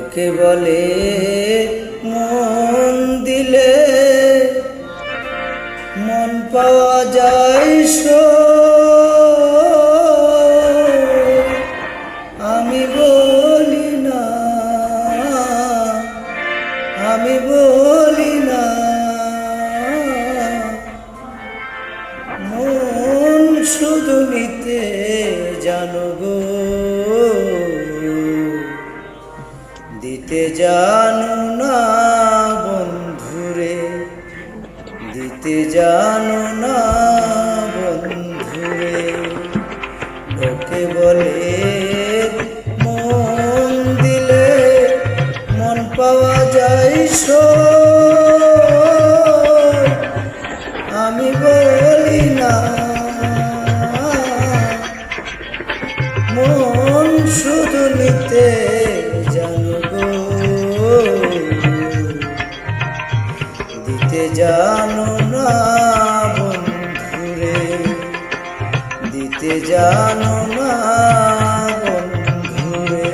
লোকে বলে মন দিলে মন পাওয়া যায় আমি বলি না, আমি বলি না। মন শুধু নিতে জানো গো, দিতে জানো না বন্ধুরে, দিতে জানো না বন্ধুরে। লোকে বলে মন দিলে মন পাওয়া যায় আমি বলি না। মন শুধু নিতে জানো গো, দিতে জানো না বন্ধুরে, দিতে জানো না বন্ধুরে।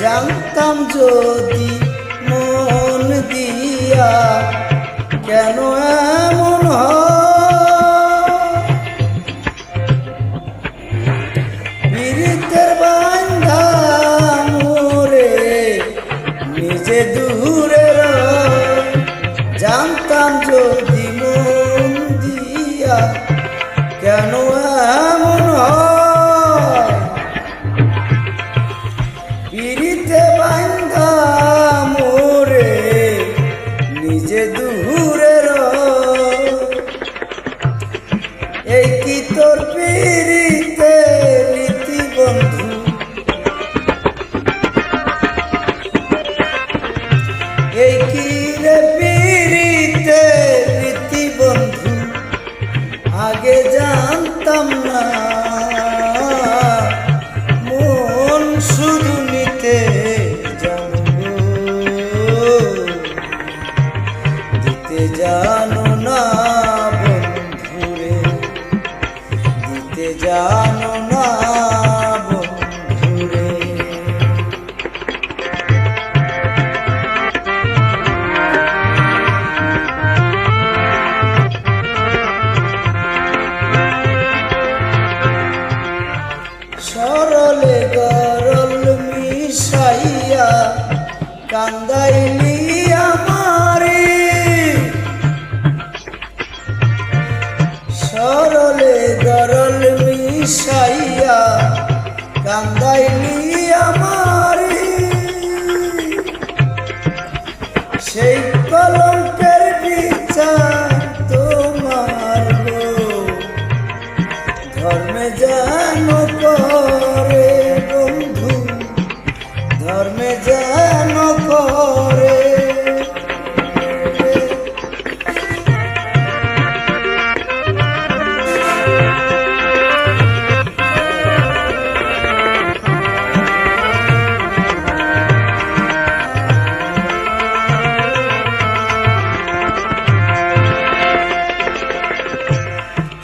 জানতাম যদি মন দিয়া কেন এমন পীড়িতের বান্ধা মোরে নিজে দূরে জানতাম যদি মন দিয়া কেন এমন পিরিতে বান্ধা মোরে নিজে দূরে এই কি তোর পিরিতে রীতি বন্ধু, এই কি রে পিরিতে রীতি বন্ধু, আগে জানতাম না। মন শুধু নিতে জানো, দিতে জানো না বন্ধুরে, দিতে জানো না বন্ধুরে। সরলে গরল মিশাইয়া কান্দাইলি আমারে, সরলে গরল মিশাইয়া কান্দাইলি আমারে। সেই কলঙ্কের বিচার তোমার গো ধর্মে যেন করে বন্ধু, ধর্মে যেন করে।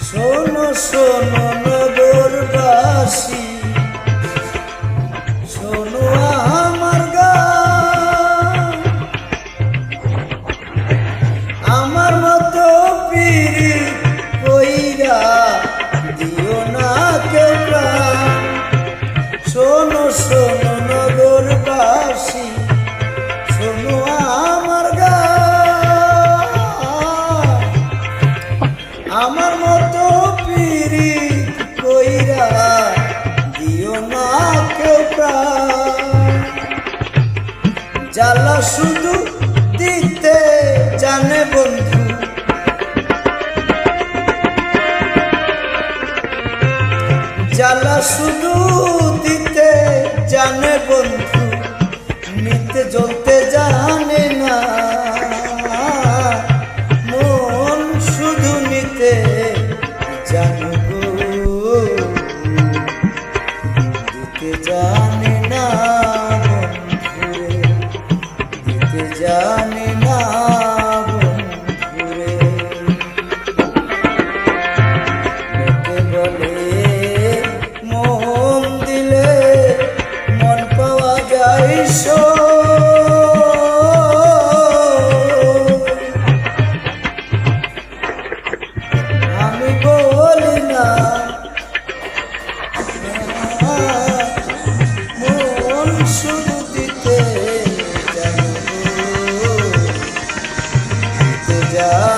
শোনো শোনো নগরবাসী, শোনো আমার গান, আমার মতো পীড়িত কইরা দিও না কেউ প্রাণ। শোনো শোনো নগরবাসী, শোনো আমার গান, আমার মতো পীড়িত কইরা দিও না কেউ প্রাণ। জ্বালা শুধু দিতে জানে বন্ধু, জ্বালা শুধু দিতে জানে বন্ধু, নিতে জ্বলতে জানে না। মন শুধু নিতে যায়।